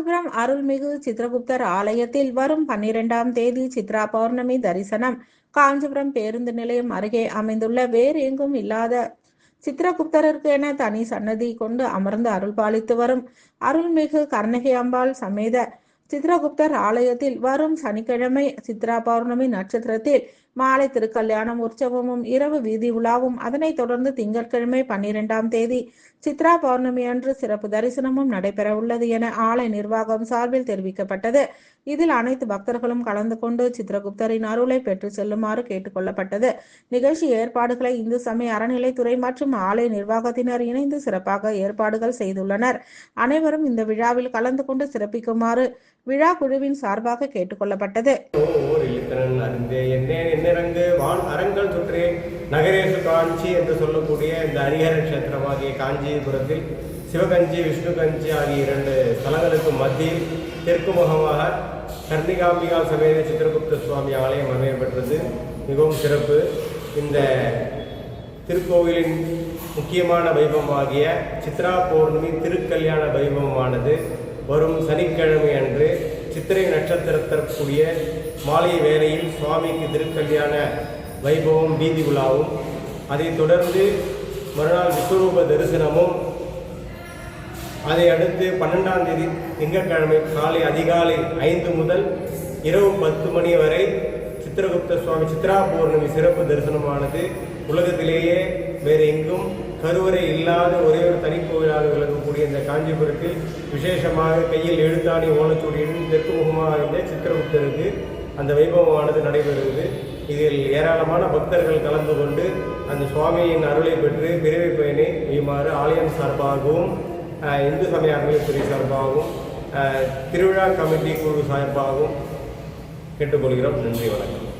காஞ்சிபுரம் அருள்மிகு சித்ரகுப்தர் ஆலயத்தில் வரும் 12ஆம் தேதி சித்ரா பௌர்ணமி தரிசனம். காஞ்சிபுரம் பேருந்து நிலையம் அருகே அமைந்துள்ள வேறு எங்கும் இல்லாத சித்ரகுப்தருக்கு என தனி சன்னதி கொண்டு அமர்ந்து அருள்பாலித்து வரும் அருள்மிகு கர்ணகி அம்பாள் சமேத சித்ரகுப்தர் ஆலயத்தில் வரும் சனிக்கிழமை சித்ரா பௌர்ணமி நட்சத்திரத்தில் மாலை திருக்கல்யாணம் உற்சவமும் இரவு வீதி உலாவும், அதனைத் தொடர்ந்து திங்கட்கிழமை 12ஆம் தேதி சித்ரா பௌர்ணமி அன்று சிறப்பு தரிசனமும் நடைபெற உள்ளது என ஆலய நிர்வாகம் சார்பில் தெரிவிக்கப்பட்டது. இதில் அனைத்து பக்தர்களும் கலந்து கொண்டு சித்ரகுப்தரின் அருளை பெற்று செல்லுமாறு கேட்டுக்கொள்ளப்பட்டது. நிகழ்ச்சி ஏற்பாடுகளை இந்து சமய அறநிலைத்துறை மற்றும் ஆலய நிர்வாகத்தினர் இணைந்து சிறப்பாக ஏற்பாடுகள் செய்துள்ளனர். அனைவரும் இந்த விழாவில் கலந்து கொண்டு சிறப்பிக்குமாறு விழா குழுவின் சார்பாக கேட்டுக்கொள்ளப்பட்டது. அரங்கள் சுற்றி நகரேசு காஞ்சி என்று சொல்லக்கூடிய இந்த ஹரிஹர கஷேத்திரமாகிய காஞ்சிபுரத்தில் சிவகஞ்சி விஷ்ணுகஞ்சி ஆகிய 2 ஸ்தலங்களுக்கு மத்தியில் தெற்கு முகமாக கர்ணிகாம்பிகா சமேத சித்ரகுப்த சுவாமி ஆலயம் அமையப்பெற்றது. மிகவும் சிறப்பு. இந்த திருக்கோவிலின் முக்கியமான வைபவமாகிய சித்ரா பௌர்ணமி திருக்கல்யாண வைபவமானது வரும் சனிக்கிழமை அன்று சித்திரை நட்சத்திரத்திற்குரிய மாலை வேளையில் சுவாமிக்கு திருக்கல்யாண வைபவம் வீதி உலாவும், அதைத் தொடர்ந்து மறுநாள் விஸ்வரூப தரிசனமும், அதை அடுத்து 12ஆம் தேதி திங்கட்கிழமை காலை அதிகாலை 5 முதல் இரவு 10 மணி வரை சித்ரகுப்த சுவாமி சித்ரா பௌர்ணமி சிறப்பு தரிசனமானது உலகத்திலேயே வேறு எங்கும் கருவறை இல்லாத ஒரே ஒரு தனிக்கோவிலாக விளங்கக்கூடிய இந்த காஞ்சிபுரத்தில் விசேஷமாக கையில் எழுத்தாணி ஓலைச்சுவடியுடன் தெற்கு முகமாக இருந்த சித்ரகுப்தருக்கு அந்த வைபவமானது நடைபெறுகிறது. இதில் ஏராளமான பக்தர்கள் கலந்து கொண்டு அந்த சுவாமியின் அருளை பெற்று பிறவி பயனை செய்யுமாறு ஆலயம் சார்பாகவும் இந்து சமய அறநிலையத்துறை சார்பாகவும் திருவிழா கமிட்டி குழு சார்பாகவும் கேட்டுக்கொள்கிறோம். நன்றி, வணக்கம்.